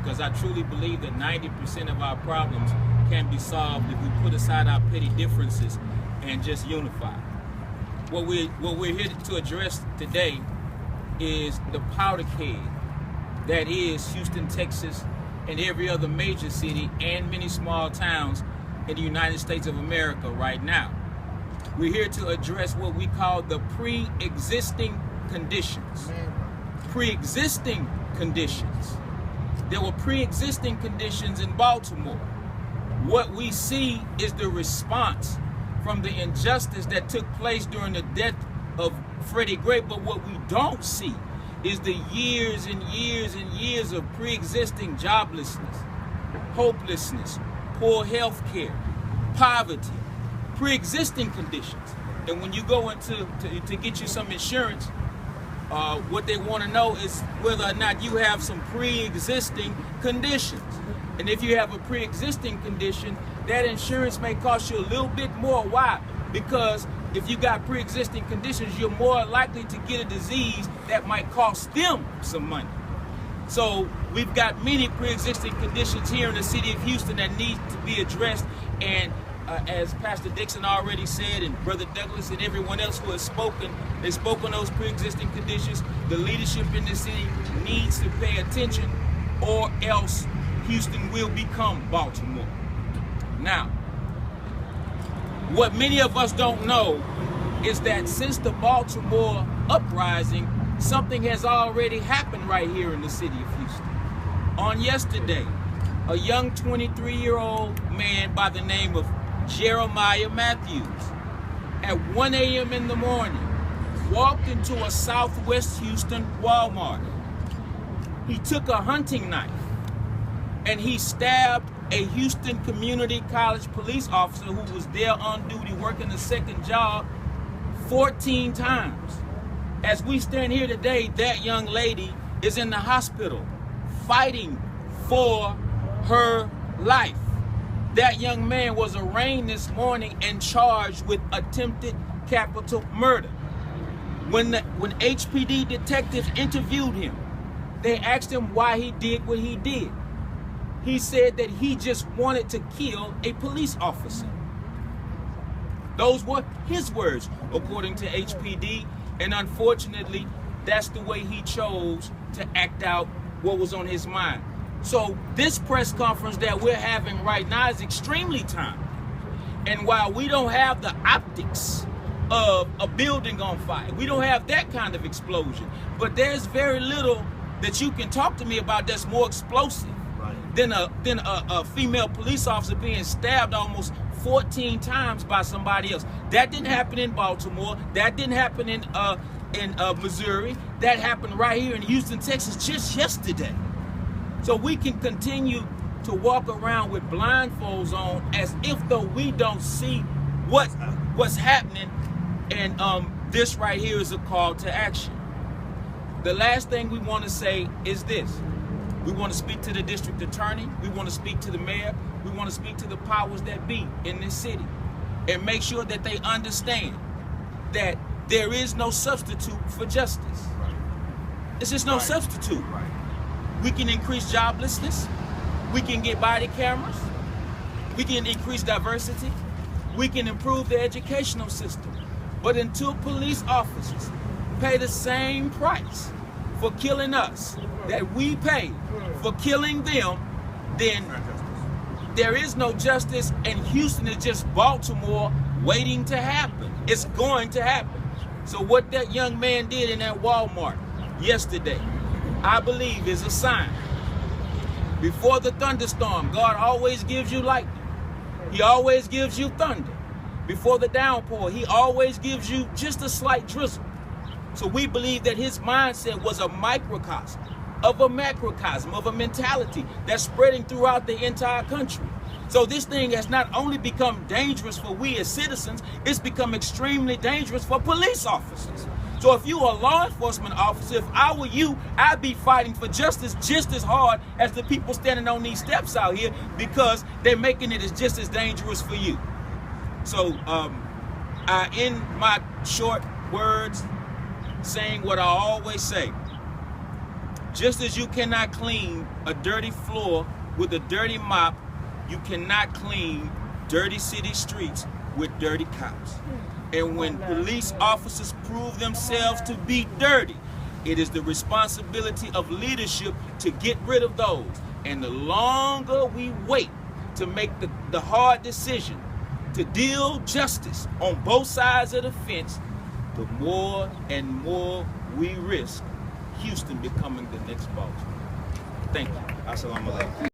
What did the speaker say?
because I truly believe that 90% of our problems can be solved if we put aside our petty differences and just unify. What we're here to address today is the powder keg that is Houston, Texas, and every other major city and many small towns in the United States of America right now. We're here to address what we call the pre-existing conditions. Pre-existing conditions. There were pre-existing conditions in Baltimore. What we see is the response from the injustice that took place during the death of Freddie Gray, but what we don't see is the years and years and years of pre-existing joblessness, hopelessness, poor health care, poverty, pre-existing conditions. And when you go into to get you some insurance, what they want to know is whether or not you have some pre-existing conditions. And if you have a pre-existing condition, that insurance may cost you a little bit more. Why? Because if you got pre-existing conditions, you're more likely to get a disease that might cost them some money. So we've got many pre-existing conditions here in the city of Houston that need to be addressed. And as Pastor Dixon already said, and Brother Douglas and everyone else who has spoken, they spoke on those pre-existing conditions. The leadership in the city needs to pay attention, or else Houston will become Baltimore. Now, what many of us don't know is that since the Baltimore uprising, something has already happened right here in the city of Houston. On yesterday, a young 23-year-old man by the name of Jeremiah Matthews, at 1 a.m. in the morning, walked into a Southwest Houston Walmart. He took a hunting knife and he stabbed a Houston Community College police officer who was there on duty working a second job 14 times. As we stand here today, that young lady is in the hospital fighting for her life. That young man was arraigned this morning and charged with attempted capital murder. When HPD detectives interviewed him, they asked him why he did what he did. He said that he just wanted to kill a police officer. Those were his words, according to HPD, and unfortunately, that's the way he chose to act out what was on his mind. So this press conference that we're having right now is extremely timed. And while we don't have the optics of a building on fire, we don't have that kind of explosion, but there's very little that you can talk to me about that's more explosive than a female police officer being stabbed almost 14 times by somebody else. That didn't happen in Baltimore. That didn't happen in Missouri. That happened right here in Houston, Texas, just yesterday. So we can continue to walk around with blindfolds on as if though we don't see what's happening. And this right here is a call to action. The last thing we want to say is this. We want to speak to the district attorney. We want to speak to the mayor. We want to speak to the powers that be in this city and make sure that they understand that there is no substitute for justice. It's just no substitute. We can increase joblessness. We can get body cameras. We can increase diversity. We can improve the educational system. But until police officers pay the same price for killing us that we pay for killing them, then there is no justice, and Houston is just Baltimore waiting to happen. It's going to happen. So what that young man did in that Walmart yesterday, I believe is a sign. Before the thunderstorm, God always gives you lightning. He always gives you thunder. Before the downpour, he always gives you just a slight drizzle. So we believe that his mindset was a microcosm of a macrocosm, of a mentality that's spreading throughout the entire country. So this thing has not only become dangerous for we as citizens, it's become extremely dangerous for police officers. So if you are a law enforcement officer, if I were you, I'd be fighting for justice just as hard as the people standing on these steps out here, because they're making it as just as dangerous for you. So I end my short words saying what I always say. Just as you cannot clean a dirty floor with a dirty mop, you cannot clean dirty city streets with dirty cops. And when police officers prove themselves to be dirty, it is the responsibility of leadership to get rid of those. And the longer we wait to make the hard decision to deal justice on both sides of the fence, the more and more we risk Houston becoming the next Baltimore. Thank you. Assalamu alaikum.